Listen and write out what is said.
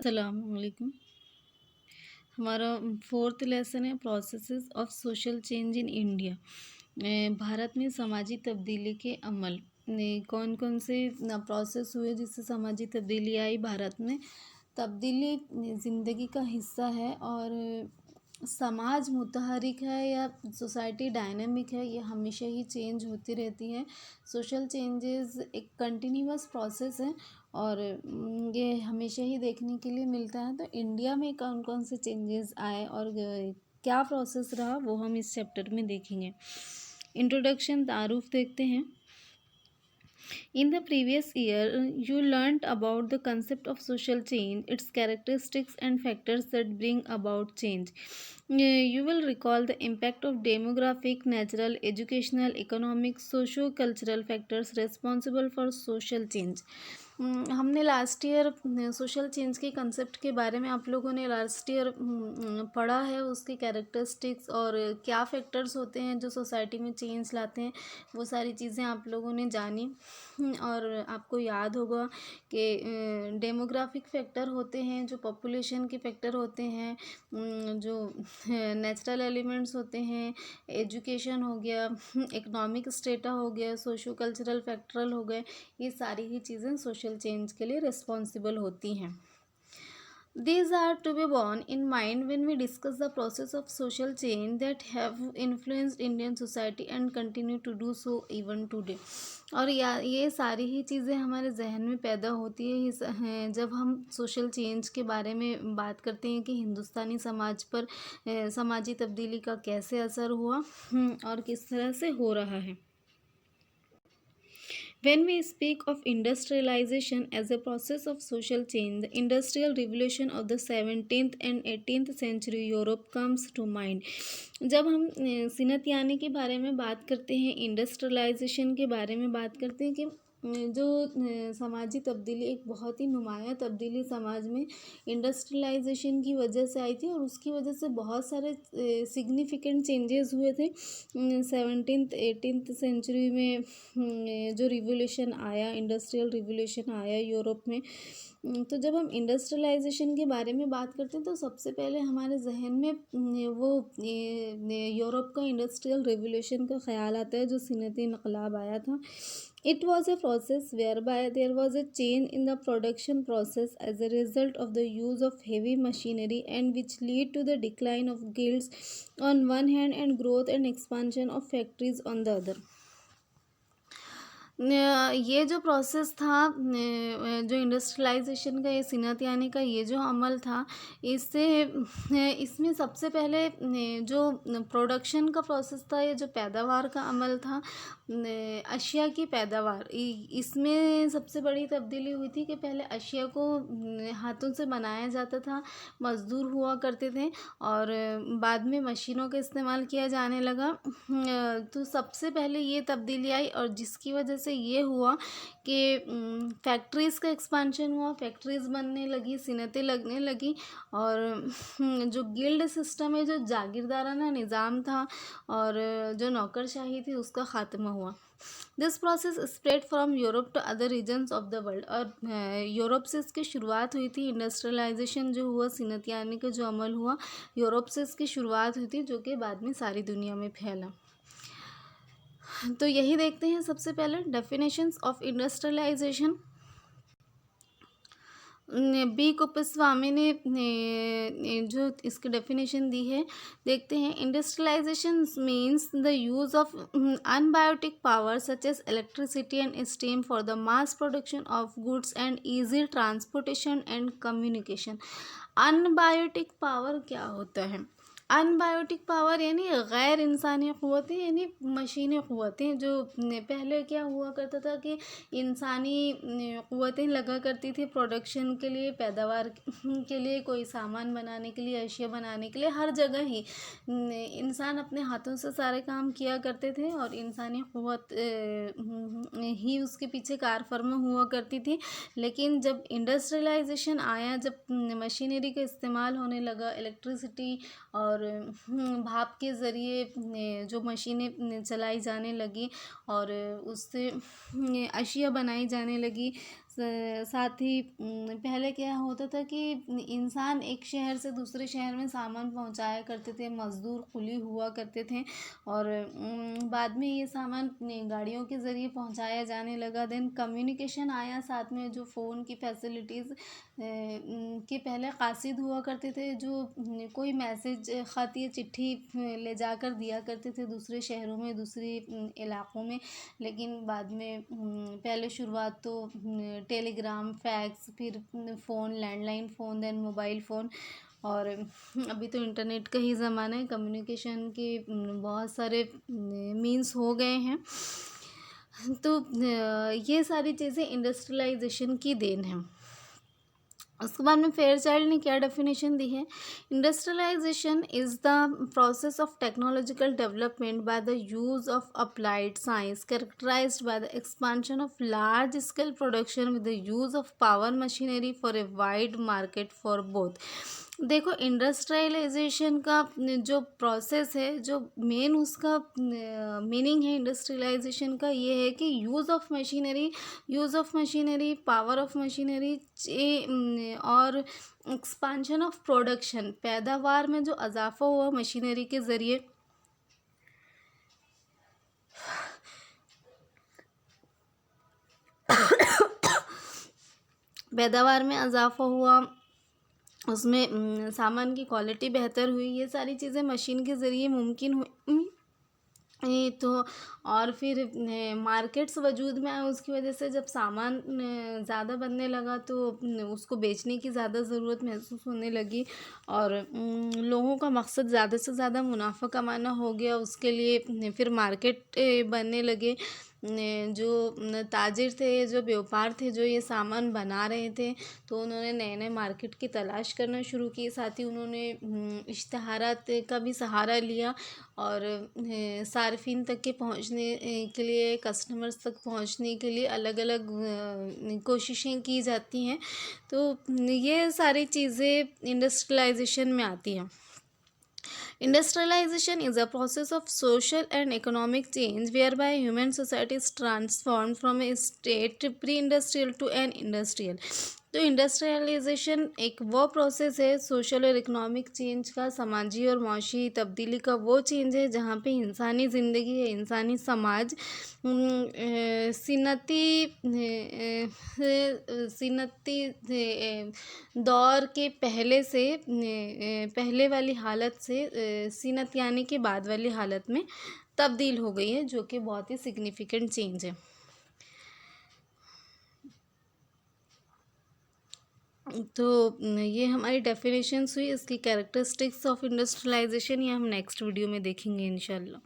अस्सलामुअलैकुम। हमारा fourth lesson है processes of social change in India. Bharat में समाजी तब्दीली के अमल ने कौन कौन से प्रोसेस हुए जिससे समाजी तब्दीली आई भारत में। तब्दीली ज़िंदगी का हिस्सा है और समाज मुतहरिक है या सोसाइटी डायनामिक है, ये हमेशा ही चेंज होती रहती है। सोशल चेंजेस एक कंटिन्यूअस प्रोसेस है और ये हमेशा ही देखने के लिए मिलता है। तो इंडिया में कौन कौन से चेंजेस आए और क्या प्रोसेस रहा वो हम इस चैप्टर में देखेंगे। इंट्रोडक्शन तारुफ देखते हैं। In the previous year, you learnt about the concept of social change, its characteristics and factors that bring about change. You will recall the impact of demographic, natural, educational, economic, socio-cultural factors responsible for social change. हमने last year social change के concept के बारे में आप लोगों ने last year पढ़ा है, उसके कैरेक्टरिस्टिक्स और क्या फैक्टर्स होते हैं जो सोसाइटी में चेंज लाते हैं, वो सारी चीज़ें आप लोगों ने जानी। और आपको याद होगा कि डेमोग्राफिक फैक्टर होते हैं जो पॉपुलेशन के फैक्टर होते हैं, जो नेचुरल एलिमेंट्स होते हैं, एजुकेशन हो गया, इकोनॉमिक स्टेटा हो गया, सोशो कल्चरल फैक्टरल हो गए, ये सारी ही चीज़ें सोशल चेंज के लिए रिस्पॉन्सिबल होती हैं। These are to be borne in mind when we discuss the process of social change that have influenced Indian society and continue to do so even today. और ये सारी ही चीज़ें हमारे जहन में पैदा होती हैं जब हम सोशल चेंज के बारे में बात करते हैं कि हिंदुस्तानी समाज पर समाजी तब्दीली का कैसे असर हुआ और किस तरह से हो रहा है। When we speak of industrialization as a process of social change, the industrial revolution of the 17th and 18th century Europe comes to mind. जब हम सिनत के बारे में बात करते हैं, इंडस्ट्रियलाइजेशन के बारे में बात करते हैं कि जो समाजी तब्दीली एक बहुत ही नुमायाँ तब्दीली समाज में इंडस्ट्रियलाइजेशन की वजह से आई थी और उसकी वजह से बहुत सारे सिग्निफिकेंट चेंजेस हुए थे। 17th 18th सेंचुरी में जो रिवोल्यूशन आया, इंडस्ट्रियल रिवोल्यूशन आया यूरोप में, तो जब हम इंडस्ट्रियलाइजेशन के बारे में बात करते हैं तो सबसे पहले हमारे जहन में वो यूरोप का इंडस्ट्रियल रिवोल्यूशन का ख्याल आता है जो सनती इनकलाब आया था। It was a process whereby there was a change in the production process as a result of the use of heavy machinery and which lead to the decline of guilds on one hand and growth and expansion of factories on the other. ये जो process था, जो industrialisation का, ये सिनत का ये जो अमल था, इसमें सबसे पहले जो प्रोडक्शन का प्रोसेस था, ये जो पैदावार का अमल था, अशिया की पैदावार, इसमें सबसे बड़ी तब्दीली हुई थी कि पहले अशिया को हाथों से बनाया जाता था, मज़दूर हुआ करते थे और बाद में मशीनों का इस्तेमाल किया जाने लगा। तो सबसे पहले ये तब्दीली आई और जिसकी वजह से ये हुआ कि फैक्ट्रीज़ का एक्सपांशन हुआ, फैक्ट्रीज़ बनने लगी, सिनतें लगने लगी और जो गिल्ड सिस्टम है, जो जागीरदाराना निज़ाम था और जो नौकरशाही थी, उसका ख़ात्मा हुआ। This process spread from Europe to other regions of the world. और यूरोप से इसकी शुरुआत हुई थी, इंडस्ट्रियलाइजेशन जो हुआ, सिनतियानी का जो अमल हुआ, यूरोप से इसकी शुरुआत हुई थी जो कि बाद में सारी दुनिया में फैला। तो यही देखते हैं सबसे पहले definitions of industrialisation. B Kuppuswamy ने जो इसकी डेफिनेशन दी है, देखते हैं। Industrialisation means the use of abiotic power such as electricity and steam for the mass production of goods and easy transportation and communication. Abiotic power क्या होता है? अनबायोटिक पावर यानी गैर इंसानी क़ुव्वतें, यानी मशीनी क़ुव्वतें। जो पहले क्या हुआ करता था कि इंसानी क़ुव्वतें लगा करती थी प्रोडक्शन के लिए, पैदावार के लिए, कोई सामान बनाने के लिए, अशिया बनाने के लिए, हर जगह ही इंसान अपने हाथों से सारे काम किया करते थे और इंसानी क़ुव्वत ही उसके पीछे कार फर्मा हुआ करती थी। लेकिन जब इंडस्ट्रियलाइजेशन आया, जब मशीनरी का इस्तेमाल होने लगा, इलेक्ट्रिसिटी और भाप के ज़रिए जो मशीनें चलाई जाने लगी और उससे अशिया बनाई जाने लगी, साथ ही पहले क्या होता था कि इंसान एक शहर से दूसरे शहर में सामान पहुंचाया करते थे, मजदूर कुली हुआ करते थे, और बाद में ये सामान गाड़ियों के ज़रिए पहुंचाया जाने लगा। देन कम्युनिकेशन आया साथ में, जो फ़ोन की फैसिलिटीज़ के पहले कासिद हुआ करते थे, जो कोई मैसेज, ख़त या चिट्ठी ले जाकर दिया करते थे दूसरे शहरों में, दूसरे इलाक़ों में। लेकिन बाद में पहले शुरुआत तो टेलीग्राम, फैक्स, फिर phone, landline phone, then mobile phone, और अभी तो इंटरनेट का ही ज़माना है। कम्युनिकेशन के बहुत सारे मीन्स हो गए हैं। तो ये सारी चीज़ें इंडस्ट्रियलाइजेशन की देन है। उसके बाद में फेयरचाइल्ड ने क्या डेफिनेशन दी है? Industrialization is the process of technological development by the use of applied science characterized by the expansion of large scale production with the use of power machinery for a wide market for both. देखो, industrialization का जो process है, जो main उसका meaning है industrialisation का, ये है कि use of machinery, power of machinery, और एक्सपांशन ऑफ प्रोडक्शन, पैदावार में जो इजाफा हुआ मशीनरी के ज़रिए, पैदावार में इजाफा हुआ, उसमें सामान की क्वालिटी बेहतर हुई, ये सारी चीज़ें मशीन के ज़रिए मुमकिन हुई। तो और फिर मार्केट्स वजूद में आए, उसकी वजह से जब सामान ज़्यादा बनने लगा तो उसको बेचने की ज़्यादा ज़रूरत महसूस होने लगी, और लोगों का मकसद ज़्यादा से ज़्यादा मुनाफा कमाना हो गया। उसके लिए फिर मार्केट बनने लगे। जो ताजिर थे, जो व्यापार थे, जो ये सामान बना रहे थे, तो उन्होंने नए नए मार्केट की तलाश करना शुरू की। साथ ही उन्होंने इश्तहारात का भी सहारा लिया, और सार्फिन तक के पहुंचने के लिए, कस्टमर्स तक पहुंचने के लिए अलग अलग कोशिशें की जाती हैं। तो ये सारी चीज़ें इंडस्ट्रियलाइजेशन में आती हैं। Industrialization is a process of social and economic change whereby human society is transformed from a state pre-industrial to an industrial. तो इंडस्ट्रियलाइजेशन एक वो प्रोसेस है सोशल और इकोनॉमिक चेंज का, समाजी और माशी तब्दीली का वो चेंज है जहाँ पे इंसानी ज़िंदगी है, इंसानी समाज सीनती दौर के पहले से पहले वाली हालत से सीनत यानी कि बाद वाली हालत में तब्दील हो गई है, जो कि बहुत ही सिग्निफिकेंट चेंज है। तो ये हमारी डेफिनेशंस हुई। इसकी कैरेक्टरिस्टिक्स ऑफ इंडस्ट्रियलाइजेशन ये हम नेक्स्ट वीडियो में देखेंगे इंशाल्लाह।